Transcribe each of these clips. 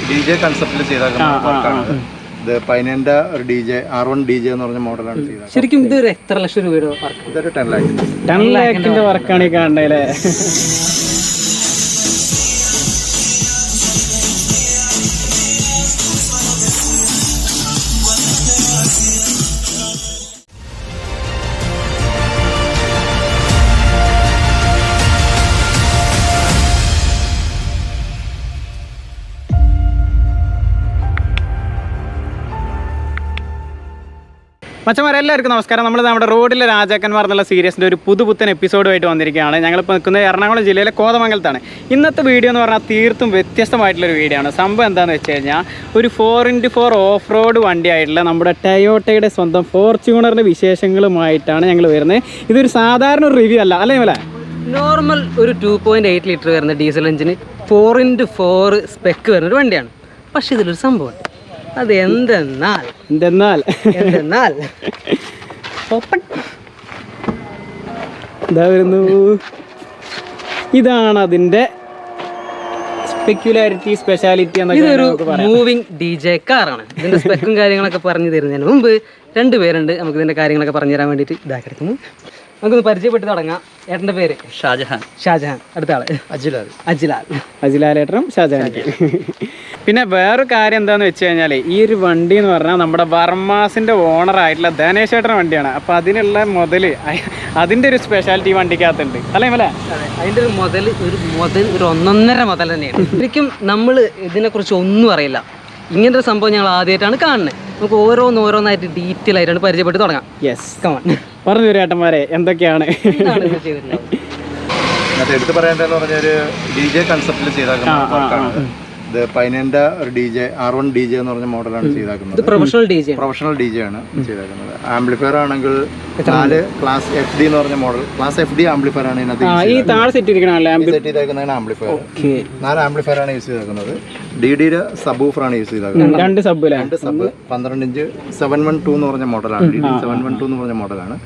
DJ കൺസെപ്റ്റിൽ ചെയ്താക്കുന്ന വർക്കാണ്. ഇത് പൈനന്റെ ഒരു DJ R1 DJ എന്ന് പറഞ്ഞ മോഡലാണ് ചെയ്തത്. ശരിക്കും ഇത് എത്ര ലക്ഷം രൂപയുടെ വർക്ക്? ഇതൊരു 10 lakh. 10 lakhന്റെ വർക്കാണ് ഈ കാണുന്നത്. മച്ചന്മാരെ എല്ലാവർക്കും നമസ്കാരം. നമ്മൾ നമ്മുടെ റോഡിലെ രാജാക്കന്മാർ എന്നുള്ള സീരീസിൻ്റെ ഒരു പുതുപുത്തൻ എപ്പിസോഡുമായിട്ട് വന്നിരിക്കുകയാണ്. ഞങ്ങളിപ്പോൾ നിൽക്കുന്നത് എറണാകുളം ജില്ലയിലെ കോതമംഗലത്താണ്. ഇന്നത്തെ വീഡിയോ എന്ന് പറഞ്ഞാൽ തീർത്തും വ്യത്യസ്തമായിട്ടുള്ളൊരു വീഡിയോ ആണ്. സംഭവം എന്താണെന്ന് വെച്ച് കഴിഞ്ഞാൽ ഒരു 4x4 ഓഫ് റോഡ് വണ്ടിയായിട്ടുള്ള നമ്മുടെ ടയോട്ടയുടെ സ്വന്തം ഫോർച്യൂണറിൻ്റെ വിശേഷങ്ങളുമായിട്ടാണ് ഞങ്ങൾ വരുന്നത്. ഇതൊരു സാധാരണ ഒരു റിവ്യൂ അല്ല അല്ലേ? അല്ലേ, നോർമൽ ഒരു 2.8 ലിറ്റർ വരുന്ന ഡീസൽ എഞ്ചിന് 4x4 സ്പെക്ക് വരുന്ന ഒരു വണ്ടിയാണ്. പക്ഷേ ഇതിലൊരു സംഭവം, അത് എന്തെന്നാൽ ഇതാ വരുന്നു. ഇതാണ് അതിന്റെ സ്പെഷ്യാലിറ്റി. ഇതൊരു മൂവിങ് DJ കാറാണ്. ഇതിന്റെ സ്പെക്കും കാര്യങ്ങളൊക്കെ പറഞ്ഞു തരുന്നതിന് മുമ്പ് 2 പേരുണ്ട്. നമുക്ക് ഇതിന്റെ കാര്യങ്ങളൊക്കെ പറഞ്ഞു തരാൻ വേണ്ടിയിട്ട് ഇതാ കിടക്കുന്നു. നമുക്കൊന്ന് പരിചയപ്പെട്ട് തുടങ്ങാം. ഏട്ടൻ്റെ പേര് ഷാജഹാൻ. അടുത്ത ആള് അജിലാലേട്ടനും ഷാജഹാൻ. പിന്നെ വേറൊരു കാര്യം എന്താണെന്ന് വെച്ച് കഴിഞ്ഞാൽ ഈ ഒരു വണ്ടി എന്ന് പറഞ്ഞാൽ നമ്മുടെ വർമാസിൻ്റെ ഓണറായിട്ടുള്ള ധനേഷ് ഏട്ടൻ്റെ വണ്ടിയാണ്. അപ്പോൾ അതിനുള്ള മുതൽ അതിൻ്റെ ഒരു സ്പെഷ്യാലിറ്റി ഈ വണ്ടിക്കകത്തുണ്ട് അല്ലേ? അല്ലേ, അതിൻ്റെ ഒരു മുതൽ ഒരു 1.5 മുതൽ തന്നെയാണ്. ശരിക്കും നമ്മൾ ഇതിനെക്കുറിച്ച് ഒന്നും അറിയില്ല. ഇങ്ങനത്തെ ഒരു സംഭവം ഞങ്ങൾ ആദ്യമായിട്ടാണ് കാണുന്നത്. നമുക്ക് ഓരോന്നായിട്ട് ഡീറ്റെയിൽ ആയിട്ടാണ് പരിചയപ്പെട്ട് തുടങ്ങാം. യെസ്, കമോൺ പറഞ്ഞു തരും ഏട്ടന്മാരെ എന്തൊക്കെയാണ് എടുത്ത് പറയേണ്ടതെന്ന് പറഞ്ഞ ഒരു DJ കൺസെപ്റ്റിൽ ചെയ്താക്കുന്ന വർക്കാണ്. ഇത് പൈനന്റെ ഒരു DJ R1 DJ എന്ന് പറഞ്ഞ മോഡലാണ് ചെയ്താക്കുന്നത്. പ്രൊഫഷണൽ DJ ആണ് ചെയ്താക്കുന്നത്. ആംപ്ലിഫയർ ആണെങ്കിൽ 4 ക്ലാസ് FD എന്ന് പറഞ്ഞ മോഡൽ. ക്ലാസ് FD ആംപ്ലിഫയർ ആണ് ഇതിനകത്ത് സെറ്റ് ചെയ്തേക്കുന്നതാണ്. ആംപ്ലിഫയർ 4 ആംപ്ലിഫയർ ആണ് യൂസ് ചെയ്തേക്കുന്നത്. DDയുടെ സബ് ആണ് യൂസ് ചെയ്തേക്കുന്നത്. 2 സബ് 12 ഇഞ്ച് 712 എന്ന് പറഞ്ഞ മോഡലാണ്. DD 712 എന്ന് പറഞ്ഞ മോഡലാണ്.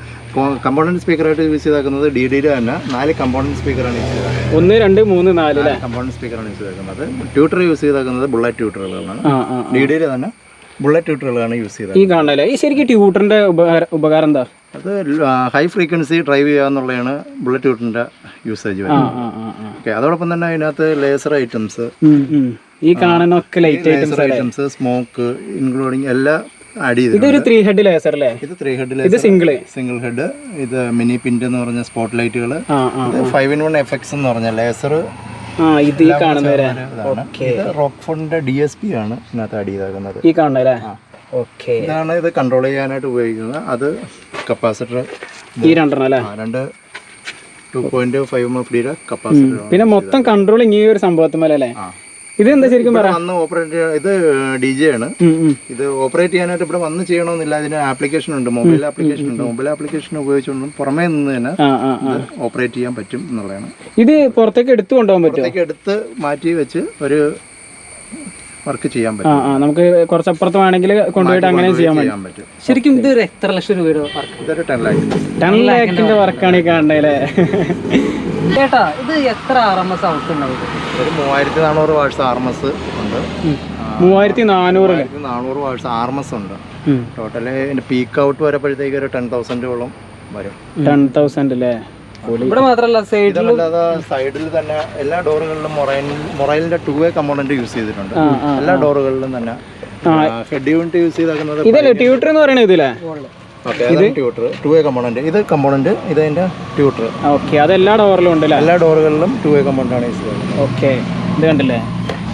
കമ്പോണന്റ് സ്പീക്കറായിട്ട് യൂസ് ചെയ്തേക്കുന്നത് DDയുടെ തന്നെ 4 കമ്പോണന്റ് സ്പീക്കറാണ് യൂസ് ചെയ്തേക്കുന്നത്. 1 2 3 4 കമ്പോണന്റ് സ്പീക്കറാണ് യൂസ് ചെയ്തേക്കുന്നത്. ട്യൂട്ടർ യൂസ് ചെയ്തേക്കുന്നത് ബുള്ളറ്റ് ട്യൂട്ടറുകളാണ്. DDയുടെ തന്നെ ബുള്ളറ്റ് ട്യൂട്ടറുകളാണ് യൂസ് ചെയ്തത്. ഈ കാണല്ലേ ഈ ശരിക്കും ട്യൂട്ടറിന്റെ ഉപകാരം എന്താ? അത് ഹൈ ഫ്രീക്വൻസി ഡ്രൈവ് ചെയ്യുക എന്നുള്ളതാണ് ബുള്ളറ്റ് ട്യൂട്ടറിന്റെ യൂസേജ് വരുന്നത്. ഓക്കെ, അതോടൊപ്പം തന്നെ അതിനകത്ത് ലേസർ ഐറ്റംസ്, ഈ കാണുന്നൊക്കെ ലൈറ്റ് ഐറ്റംസ്, സ്മോക്ക് ഇൻക്ലൂഡിങ് എല്ലാം ആഡ് ചെയ്ത്. ഇതൊരു 3 ഹെഡ് ലേസർ അല്ലേ? ഇത് 3 ഹെഡ് ലേസർ, സിംഗിൾ ഹെഡ്. ഇത് മിനി പിന്റ് എന്ന് പറഞ്ഞ സ്പോട്ട് ലൈറ്റുകൾ. ഇത് 5-in-1 FX എന്ന് പറഞ്ഞ ലേസർ. ഇത് ഈ കാണുന്നത് റോക്ക്ഫോർഡിന്റെ DSP ആണ് ഇതിനകത്ത് ആഡ് ചെയ്തേക്കുന്നത്. ഈ കാണുന്നത് ഇതാണ് ഇത് കൺട്രോൾ ചെയ്യാനായിട്ട് ഉപയോഗിക്കുന്നത്. അത് കപ്പാസിറ്റർ ഈ 2 അല്ലേ? 2.5 MFD കപ്പാസിറ്റർ. പിന്നെ മൊത്തം കൺട്രോളിങ് ഈ ഒരു സംഭവത്തിമല്ലേ? ഇത് എന്താ ശരിക്കും വന്ന് ഓപ്പറേറ്റ് ഇത് DJ ആണ്. ഇത് ഓപ്പറേറ്റ് ചെയ്യാനായിട്ട് ഇവിടെ വന്ന് ചെയ്യണമെന്നില്ല. ഇതിന് ആപ്ലിക്കേഷൻ ഉണ്ട്, മൊബൈൽ ആപ്ലിക്കേഷൻ ഉണ്ട്. മൊബൈൽ ആപ്ലിക്കേഷൻ ഉപയോഗിച്ചുകൊണ്ടും പുറമേ നിന്ന് തന്നെ ഓപ്പറേറ്റ് ചെയ്യാൻ പറ്റും എന്നുള്ളതാണ്. ഇത് പുറത്തേക്ക് എടുത്തു കൊണ്ടുപോകാൻ പറ്റും. പുറത്തേക്ക് എടുത്ത് മാറ്റി വെച്ച് ഒരു വർക്ക് ചെയ്യാൻ പറ്റും. നമുക്ക് കുറച്ചപ്പുറത്ത് വേണമെങ്കിൽ കൊണ്ടുപോയിട്ട് അങ്ങനെ ചെയ്യാൻ പറ്റും. ശരിക്കും ഇത് എത്ര ലക്ഷം രൂപയുടെ വർക്ക്? ഇതൊരു 10 lakh. 10 lakhന്റെ വർക്കാണ് ഈ കാണുന്നത്. ചേട്ടാ, ഇത് എത്ര RMS ഔട്ട് ഉണ്ടാവും? ഒരു 3400 വാട്ട്സ് RMS ഉണ്ട്. 3400 വാട്ട്സ് RMS ഉണ്ട്. ടോട്ടല് പീക്ക് ഔട്ട് വരുമ്പോഴത്തേക്ക് ഒരു 10,000-ഓളം വരും. 10,000 അല്ലേ? ഇവിടെ മാത്രമല്ല, സൈഡിൽ തന്നെ എല്ലാ ഡോറുകളിലും മൊറൈലിന്റെ 2-way കമ്പോണന്റ് യൂസ് ചെയ്തിട്ടുണ്ട്. എല്ലാ ഡോറുകളിലും തന്നെ ഹെഡ് യൂണിറ്റ് യൂസ് ചെയ്തേക്കുന്നത്. ഇതല്ലേ ട്യൂട്ടർ എന്ന് പറയുന്നത്? ഇതിലെ ട്യൂട്ടർ 2-way കമ്പോണന്റ്. ഇത് കമ്പോണന്റ്, ഇത് അതിന്റെ ട്യൂട്ടർ. ഓക്കെ, അത് എല്ലാ ഡോറിലും ഉണ്ട്. എല്ലാ ഡോറുകളിലും 2-way കമ്പോണന്റ് ആണ് യൂസ് ചെയ്യുന്നത്. ഓക്കെ, ഇത് കണ്ടില്ലേ?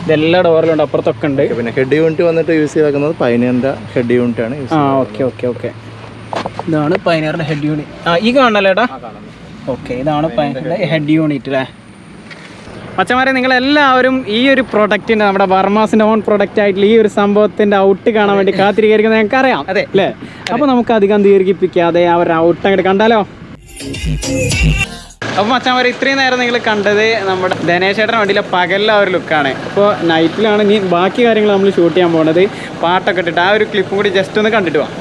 ഇതെല്ലാ ഡോറിലും ഉണ്ട്, അപ്പുറത്തൊക്കെ ഉണ്ട്. പിന്നെ ഹെഡ് യൂണിറ്റ് വന്നിട്ട് യൂസ് ചെയ്തേക്കുന്നത് പൈനിയറിന്റെ ഹെഡ് യൂണിറ്റ് ആണ്. ഓക്കെ, ഇതാണ് പൈനിയറിന്റെ ഹെഡ് യൂണിറ്റ്. ഈ കാണണല്ലേട്ടാ? ഓക്കെ, ഇതാണ് പൈനിയറിന്റെ ഹെഡ് യൂണിറ്റ് അല്ലേ? മച്ചന്മാരെ, നിങ്ങളെല്ലാവരും ഈ ഒരു പ്രൊഡക്റ്റിൻ്റെ, നമ്മുടെ വർമാസിൻ്റെ ഓൺ പ്രൊഡക്റ്റ് ആയിട്ടുള്ള ഈ ഒരു സംഭവത്തിൻ്റെ ഔട്ട് കാണാൻ വേണ്ടി കാത്തിരിക്കുന്നത് ഞങ്ങൾക്ക് അറിയാം, അതെ അല്ലേ? അപ്പോൾ നമുക്ക് അധികം ദീർഘിപ്പിക്കാതെ ആ ഒരു ഔട്ട് അങ്ങോട്ട് കണ്ടാലോ? അപ്പോൾ മച്ചന്മാരെ, ഇത്രയും നേരം നിങ്ങൾ കണ്ടത് നമ്മുടെ ധനേഷ് ചേട്ടൻ്റെ വണ്ടിയിലെ പകലിലെ ആ ഒരു ലുക്കാണ്. അപ്പോൾ നൈറ്റിലാണ് ഇനി ബാക്കി കാര്യങ്ങൾ നമ്മൾ ഷൂട്ട് ചെയ്യാൻ പോകുന്നത്. പാട്ടൊക്കെ ഇട്ടിട്ട് ആ ഒരു ക്ലിപ്പും കൂടി ജസ്റ്റ് ഒന്ന് കണ്ടിട്ട് പോവാം.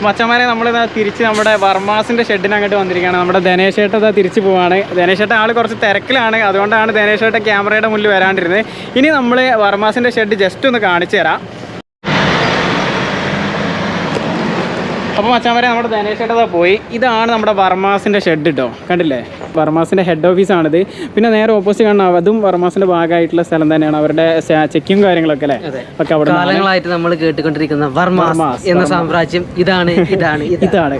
മച്ചന്മാരെ നമ്മളിതാ തിരിച്ച് നമ്മുടെ വർമാസിൻ്റെ ഷെഡിന് അങ്ങോട്ട് വന്നിരിക്കുകയാണ്. നമ്മുടെ ധനേഷേട്ട ഇതാ തിരിച്ച് പോവാണ്. ധനേഷേട്ട ആൾ കുറച്ച് തിരക്കിലാണ്, അതുകൊണ്ടാണ് ധനേഷേട്ട ക്യാമറയുടെ മുന്നിൽ വരാണ്ടിരുന്നത്. ഇനി നമ്മൾ വർമാസിൻ്റെ ഷെഡ് ജസ്റ്റ് ഒന്ന് കാണിച്ചു തരാം. അപ്പോൾ മച്ചാൻ നമ്മുടെ ധനേഷേട്ട പോയി. ഇതാണ് നമ്മുടെ വർമാസിൻ്റെ ഷെഡ് കേട്ടോ, കണ്ടില്ലേ? വർമാസിൻ്റെ ഹെഡ് ഓഫീസാണിത്. പിന്നെ നേരെ ഓപ്പോസിറ്റ് കാണുന്ന അതും വർമാസിൻ്റെ ഭാഗമായിട്ടുള്ള സ്ഥലം തന്നെയാണ്. അവരുടെ ചെക്കിങ് കാര്യങ്ങളൊക്കെ അല്ലേ ഒക്കെ അവിടെ കാലങ്ങളായിട്ട് നമ്മൾ കേട്ടുകൊണ്ടിരിക്കുന്ന വർമാസ് എന്ന സാമ്രാജ്യം ഇതാണ്.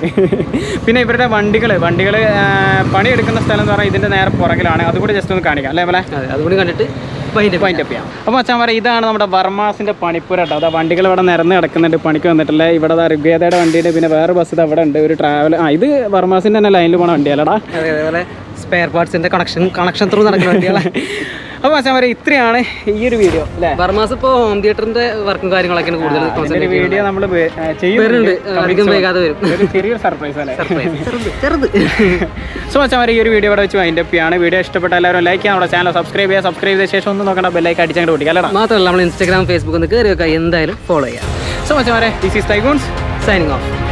പിന്നെ ഇവരുടെ വണ്ടികൾ പണിയെടുക്കുന്ന സ്ഥലം എന്ന് പറഞ്ഞാൽ ഇതിൻ്റെ നേരെ പുറകിലാണ്. അതുകൂടി ജസ്റ്റ് ഒന്ന് കാണിക്കാം അല്ലേ പോലെ? അതുകൂടി കണ്ടിട്ട് പൈൻറ്റ് അപ്പ് ചെയ്യാം. അപ്പോൾ മച്ചാൻ ഇതാണ് നമ്മുടെ വർമാസിൻ്റെ പണിപ്പുര കേട്ടോ. അതാ വണ്ടികൾ ഇവിടെ നിരന്ന് കിടക്കുന്നുണ്ട്, പണിക്ക് വന്നിട്ടില്ല. ഇവിടെ ഋഗ്വേദയുടെ വണ്ടിയുണ്ട്, പിന്നെ വേറെ ബസ് ഇത് അവിടെ ഉണ്ട്, ഒരു ട്രാവൽ. ഇത് വർമാസിൻ്റെ തന്നെ ലൈനിൽ പോണ വണ്ടിയല്ലടാ. അതേപോലെ സ്പെയർ പാർട്സിന്റെ കണക്ഷൻ ത്രൂ നടക്കുന്ന വണ്ടികളെ. അപ്പോൾ മച്ചാൻ ഈ ഒരു വീഡിയോ അല്ലേ? വർമാസ് ഇപ്പോൾ ഹോം തിയേറ്ററിന്റെ വർക്കും കാര്യങ്ങളൊക്കെ കൂടുതൽ വീഡിയോ നമ്മൾ ചെയ്യുന്നുണ്ട്. അധികം വൈകാതെ വരും. ചെറിയൊരു സർപ്രൈസ് അല്ലേ? ചെറുത്. സോ മച്ചാൻ ഈ ഒരു വീഡിയോ ഇവിടെ വെച്ച് വൈൻഡ് അപ്പ് ചെയ്യാണ്. വീഡിയോ ഇഷ്ടപ്പെട്ട എല്ലാവരും ലൈക്ക് ചെയ്യാം, നമ്മുടെ ചാനൽ സബ്സ്ക്രൈബ് ചെയ്ത ശേഷം ഒന്നും നോക്കണ്ട, ബെല്ലൈക്ക് അടിച്ചങ്ങോട്ട് ഓടിക്കാം അല്ലേ? മാത്രമല്ല നമ്മൾ ഇൻസ്റ്റാഗ്രാം ഫേസ്ബുക്ക് ഒന്ന് കയറി വെക്കാം, എന്തായാലും ഫോളോ ചെയ്യാം. So Machan this is ടൈഗൂൺസ് signing off.